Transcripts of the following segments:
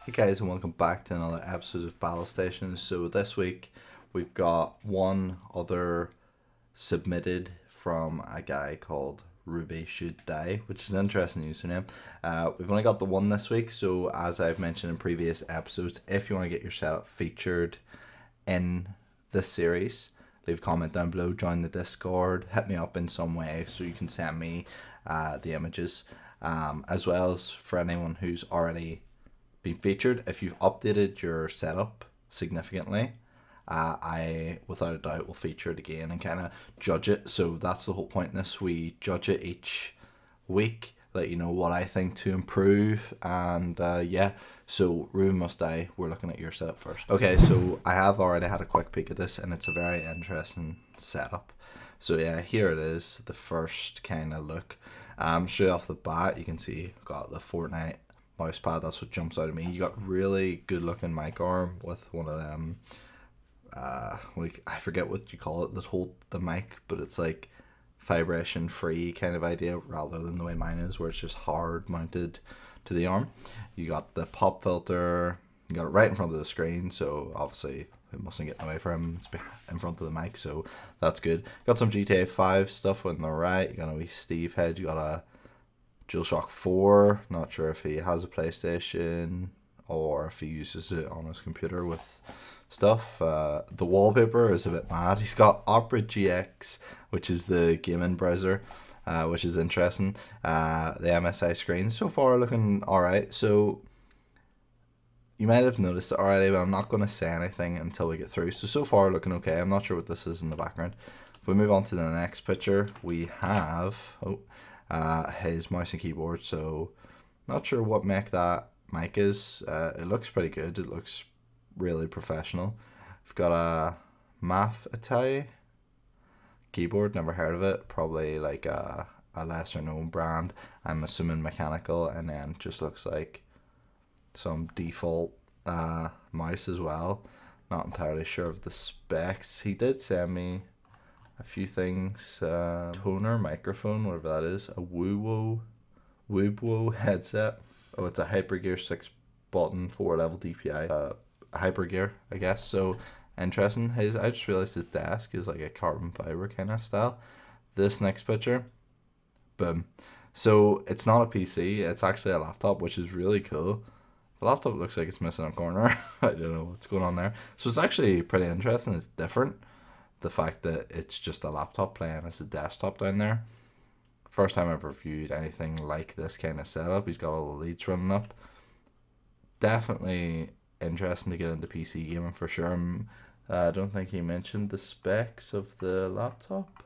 Hey guys, and welcome back to another episode of Battle Stations. So this week we've got one other submitted from a guy called Ruby Should Die, which is an interesting username. We've only got the one this week, so as I've mentioned in previous episodes, if you want to get your setup featured in this series, leave a comment down below, join the Discord, hit me up in some way so you can send me the images, as well as for anyone who's already been featured. If you've updated your setup significantly, I without a doubt will feature it again and kind of judge it. So that's the whole point in this. We judge it each week, let you know what I think to improve, and yeah. So Ruby Must Die, we're looking at your setup first. Okay, so I have already had a quick peek at this and it's a very interesting setup. So yeah, here it is, the first kind of look. Straight off the bat, you can see I've got the Fortnite mouse pad. That's what jumps out at me. You got really good looking mic arm with one of them I forget what you call it that hold the mic, but it's like vibration free kind of idea rather than the way mine is where it's just hard mounted to the arm. You got the pop filter, you got it right in front of the screen, so obviously it mustn't get away from him. It's in front of the mic, so that's good. Got some GTA 5 stuff on the right. You got a wee Steve head. You got a DualShock 4, not sure if he has a PlayStation or if he uses it on his computer with stuff. The wallpaper is a bit mad. He's got Opera GX, which is the gaming browser, which is interesting. The MSI screen so far looking alright. So you might have noticed it already, but I'm not going to say anything until we get through. So far looking okay. I'm not sure what this is in the background. If we move on to the next picture, we have his mouse and keyboard. So not sure what make that mic is. It looks pretty good. It looks really professional. I've got a Deathadder keyboard, never heard of it. Probably like a lesser known brand. I'm assuming mechanical, and then just looks like some default mouse as well. Not entirely sure of the specs. He did send me a few things. Toner microphone, whatever that is. A Woobwo headset. Oh, it's a Hypergear 6 button 4 level DPI. Hypergear, I guess. So interesting. I just realized his desk is like a carbon fiber kind of style. This next picture, boom. So it's not a PC, it's actually a laptop, which is really cool. The laptop looks like it's missing a corner. I don't know what's going on there. So it's actually pretty interesting. It's different. The fact that it's just a laptop playing as a desktop down there. First time I've reviewed anything like this kind of setup. He's got all the leads running up. Definitely interesting to get into PC gaming for sure. I don't think he mentioned the specs of the laptop.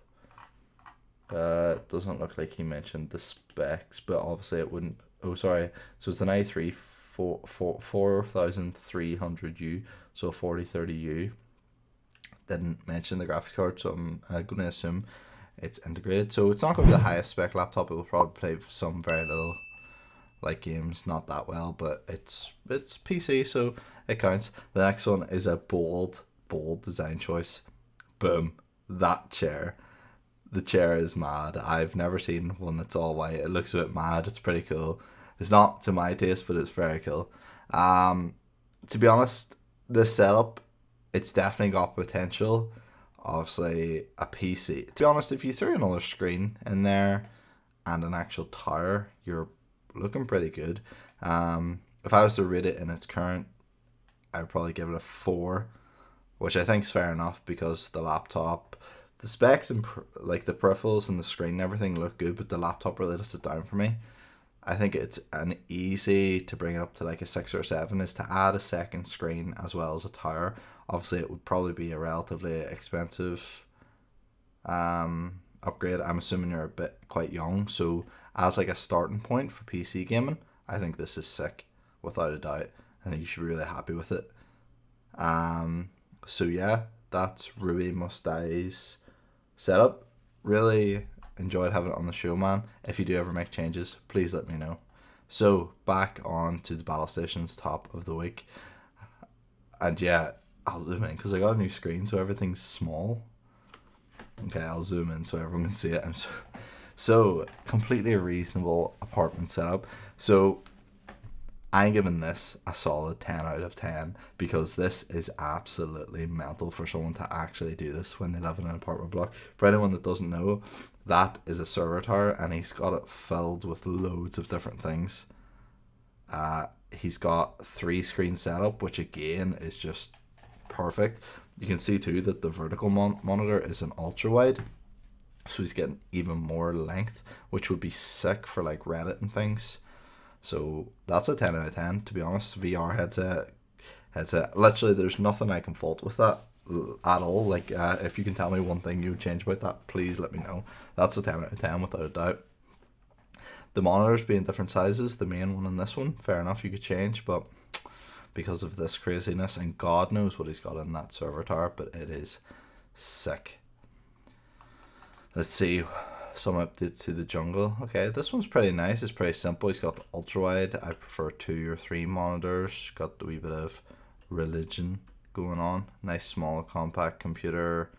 It doesn't look like he mentioned the specs, but obviously it wouldn't. Oh, sorry. So it's an i3 4300U, so 4030U. Didn't mention the graphics card, so I'm going to assume it's integrated. So it's not going to be the highest spec laptop. It will probably play some very little like games, not that well, but it's PC, so it counts. The next one is a bold design choice. Boom. That chair. The chair is mad. I've never seen one that's all white. It looks a bit mad. It's pretty cool. It's not to my taste, but it's very cool. To be honest, this setup, it's definitely got potential. Obviously a PC. To be honest, if you threw another screen in there and an actual tower, you're looking pretty good. If I was to rate it in its current, I'd probably give it a 4, which I think is fair enough because the laptop, the specs and like the peripherals and the screen and everything look good, but the laptop really lets it down for me. I think it's an easy to bring it up to like a 6 or 7 is to add a second screen as well as a tower. Obviously it would probably be a relatively expensive upgrade. I'm assuming you're a bit quite young, so as like a starting point for PC gaming, I think this is sick, without a doubt. I think you should be really happy with it. So yeah, that's Ruby Must Die's setup. Really enjoyed having it on the show, man. If you do ever make changes, please let me know. So back on to the battle stations top of the week, and yeah, I'll zoom in because I got a new screen, so everything's small. Okay, I'll zoom in so everyone can see it. So completely reasonable apartment setup. So I'm giving this a solid 10 out of 10 because this is absolutely mental for someone to actually do this when they live in an apartment block. For anyone that doesn't know, that is a server tower and he's got it filled with loads of different things. He's got 3 screen setup, which again is just perfect. You can see too that the vertical monitor is an ultra wide, so he's getting even more length, which would be sick for like Reddit and things. So that's a 10 out of 10, to be honest. VR headset. Literally, there's nothing I can fault with that at all. Like, if you can tell me one thing you would change about that, please let me know. That's a 10 out of 10 without a doubt. The monitors being different sizes, the main one and this one, fair enough, you could change, but because of this craziness, and God knows what he's got in that server tower, but it is sick. Let's see. Some updates to the jungle. Okay, this one's pretty nice. It's pretty simple. He's got the ultra wide. I prefer 2 or 3 monitors. Got the wee bit of religion going on. Nice small compact computer.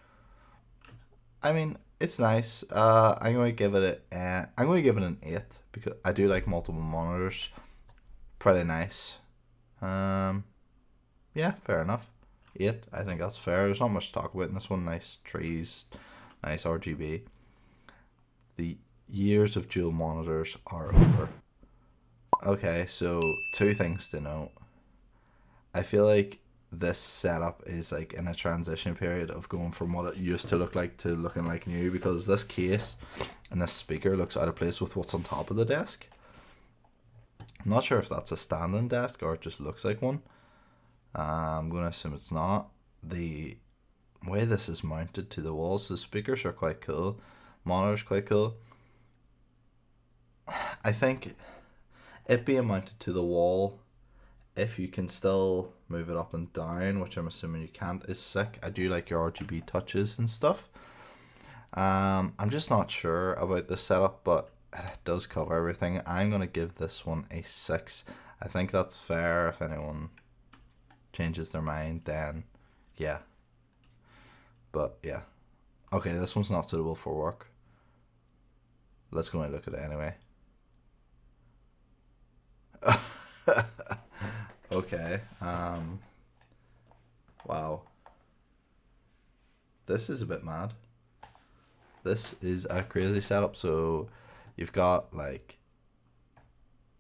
I mean, it's nice. I'm going to give it an 8 because I do like multiple monitors. Pretty nice. Yeah, fair enough. 8. I think that's fair. There's not much to talk about in this one. Nice trees. Nice RGB. The years of dual monitors are over. Okay, so 2 things to note. I feel like this setup is like in a transition period of going from what it used to look like to looking like new, because this case and this speaker looks out of place with what's on top of the desk. I'm not sure if that's a standing desk or it just looks like one. I'm going to assume it's not. The way this is mounted to the walls, the speakers are quite cool. Monitor's quite cool. I think it being mounted to the wall, if you can still move it up and down, which I'm assuming you can't, is sick. I do like your RGB touches and stuff. I'm just not sure about the setup, but it does cover everything. I'm going to give this one a 6. I think that's fair. If anyone changes their mind, then yeah. But yeah. Okay, this one's not suitable for work. Let's go and look at it anyway. Okay. Wow. This is a bit mad. This is a crazy setup. So you've got like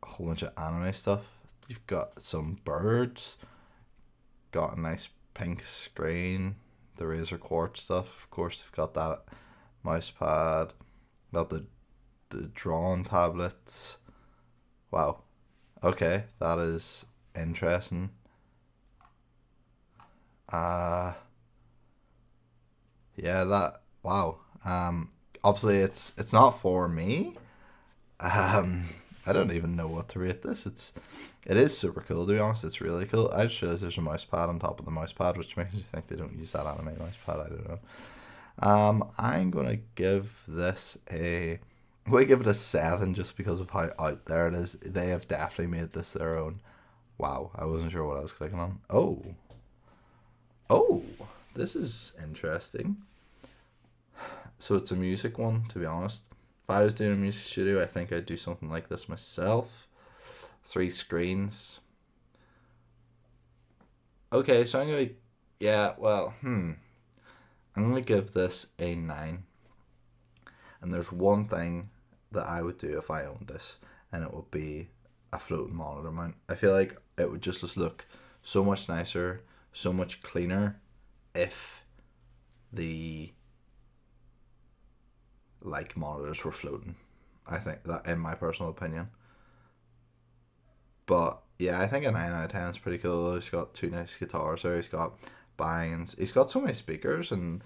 a whole bunch of anime stuff. You've got some birds. Got a nice pink screen. The Razer Quartz stuff. Of course, they've got that mouse pad. Got the drawn tablets. Wow. Okay, that is interesting. Yeah, that, wow. Obviously it's not for me. I don't even know what to rate this. It is super cool, to be honest. It's really cool. I just realized there's a mouse pad on top of the mouse pad, which makes me think they don't use that anime mouse pad. I don't know. I'm gonna give this I'm gonna give it a 7 just because of how out there it is. They have definitely made this their own. Wow, I wasn't sure what I was clicking on. Oh, this is interesting. So it's a music one, to be honest. If I was doing a music studio, I think I'd do something like this myself. 3 screens. Okay, so I'm gonna give this a 9. And there's one thing that I would do if I owned this, and it would be a floating monitor mount. I feel like it would just look so much nicer, so much cleaner if the like monitors were floating. I think that, in my personal opinion. But yeah, I think a 9 out of 10 is pretty cool. He's got 2 nice guitars there. He's got bangs. He's got so many speakers and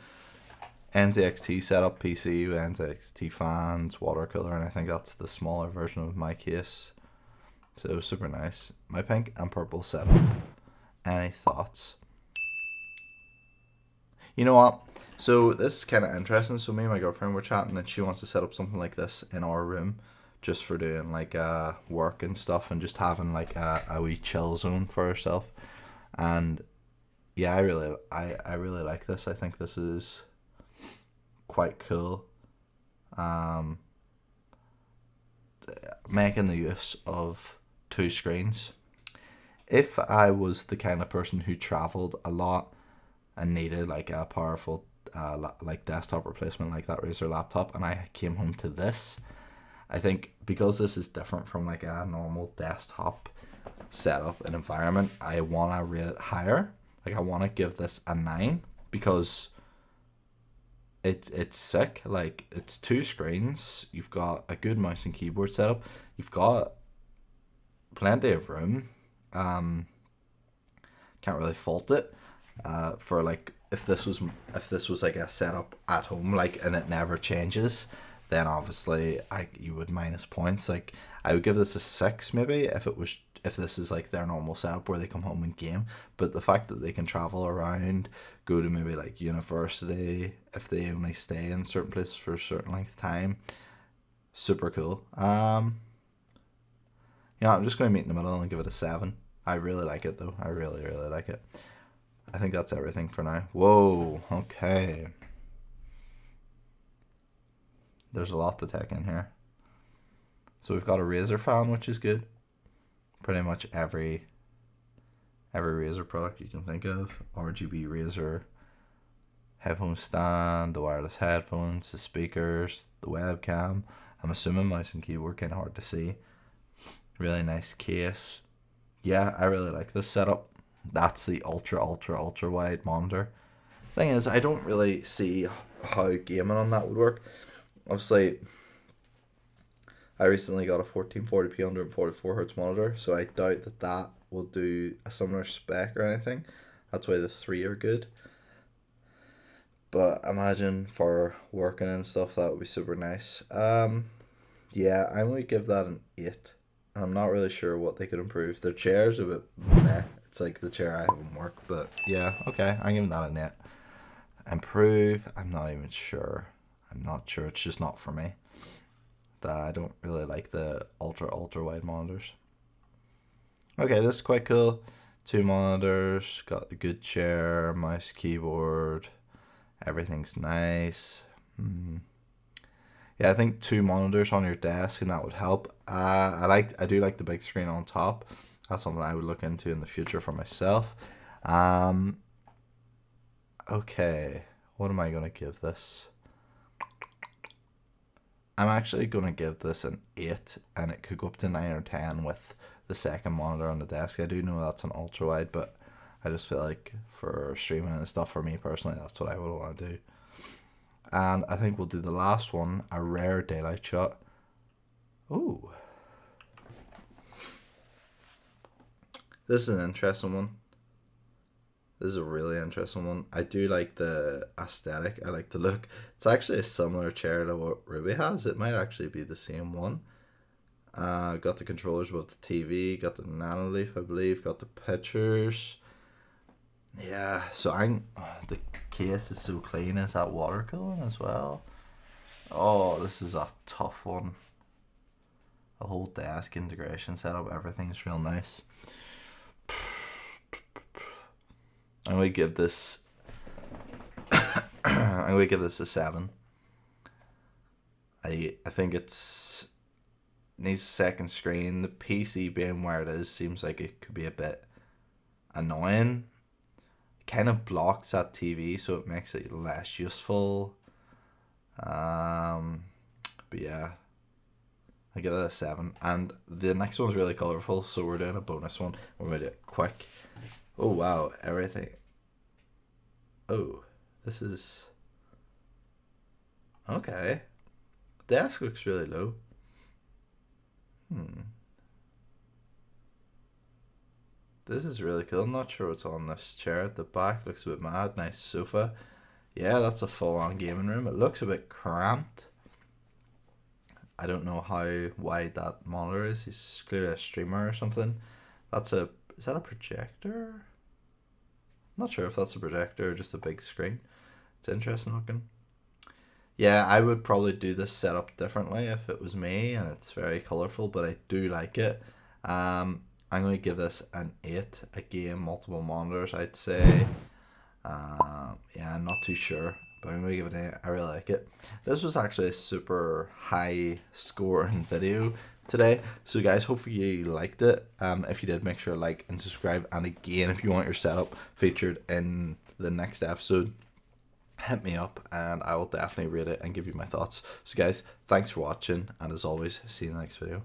NZXT setup PC with NZXT fans, water cooler, and I think that's the smaller version of my case. So super nice. My pink and purple setup. Any thoughts? You know what? So this is kind of interesting. So me and my girlfriend were chatting, and she wants to set up something like this in our room, just for doing like work and stuff, and just having like a wee chill zone for herself. And yeah, I really like this. I think this is quite cool. Making the use of 2 screens. if I was the kind of person who traveled a lot and needed like a powerful like desktop replacement like that Razer laptop, and I came home to this, I think because this is different from like a normal desktop setup and environment, I want to rate it higher. Like I want to give this a 9 because it's sick. Like it's 2 screens, you've got a good mouse and keyboard setup, you've got plenty of room. Can't really fault it. For like if this was like a setup at home, like, and it never changes, then obviously you would minus points. Like I would give this a 6 maybe if this is like their normal setup where they come home and game. But the fact that they can travel around, go to maybe like university if they only stay in certain places for a certain length of time, super cool. Yeah, I'm just going to meet in the middle and give it a 7. I really like it though. I really like it. I think that's everything for now. Whoa, okay. There's a lot to take in here. So we've got a Razer fan, which is good. Pretty much every Razer product you can think of. RGB Razer headphone stand, the wireless headphones, the speakers, the webcam. I'm assuming mouse and keyboard, kind of hard to see. Really nice case. Yeah, I really like this setup. That's the ultra wide monitor. Thing is, I don't really see how gaming on that would work. Obviously, I recently got a 1440p 144Hz monitor, so I doubt that will do a similar spec or anything. That's why the 3 are good. But imagine for working and stuff, that would be super nice. Yeah, I'm going to give that an 8. I'm not really sure what they could improve. Their chair's a bit meh. It's like the chair I have in work, but yeah, okay, I'm giving that a net. Improve, I'm not even sure. I'm not sure, it's just not for me. I don't really like the ultra wide monitors. Okay, this is quite cool. 2 monitors, got a good chair, mouse, keyboard, everything's nice. Yeah, I think 2 monitors on your desk and that would help. I do like the big screen on top. That's something I would look into in the future for myself. Okay, what am I gonna give this? I'm actually gonna give this an 8, and it could go up to 9 or 10 with the second monitor on the desk. I do know that's an ultra wide, but I just feel like for streaming and stuff, for me personally, that's what I would want to do. And I think we'll do the last one, a rare daylight shot. Ooh. This is an interesting one. This is a really interesting one. I do like the aesthetic. I like the look. It's actually a similar chair to what Ruby has. It might actually be the same one. Got the controllers with the TV. Got the Nanoleaf, I believe. Got the pictures. Yeah, so the case is so clean. Is that water cooling as well? Oh, this is a tough one. The whole desk integration setup, everything's real nice. I'm gonna give this a 7. I think it's needs a second screen. The PC being where it is seems like it could be a bit annoying. It kind of blocks that TV, so it makes it less useful. But yeah, I give it a 7. And the next one's really colorful, so we're doing a bonus one. We're gonna do it quick. Oh wow, everything. Oh, this is okay. Desk looks really low. This is really cool. I'm not sure what's on this chair at the back. Looks a bit mad. Nice sofa. Yeah, that's a full-on gaming room. It looks a bit cramped. I don't know how wide that monitor is. He's clearly a streamer or something. Is that a projector? Not sure if that's a projector or just a big screen. It's interesting looking. Yeah, I would probably do this setup differently if it was me, and it's very colorful, but I do like it. I'm going to give this an 8. Again, multiple monitors, I'd say. Yeah, I'm not too sure, but I'm going to give it an 8. I really like it. This was actually a super high scoring video today. So guys, hopefully you liked it. If you did, make sure to like and subscribe. And again, if you want your setup featured in the next episode, hit me up and I will definitely rate it and give you my thoughts. So guys, thanks for watching, and as always, see you in the next video.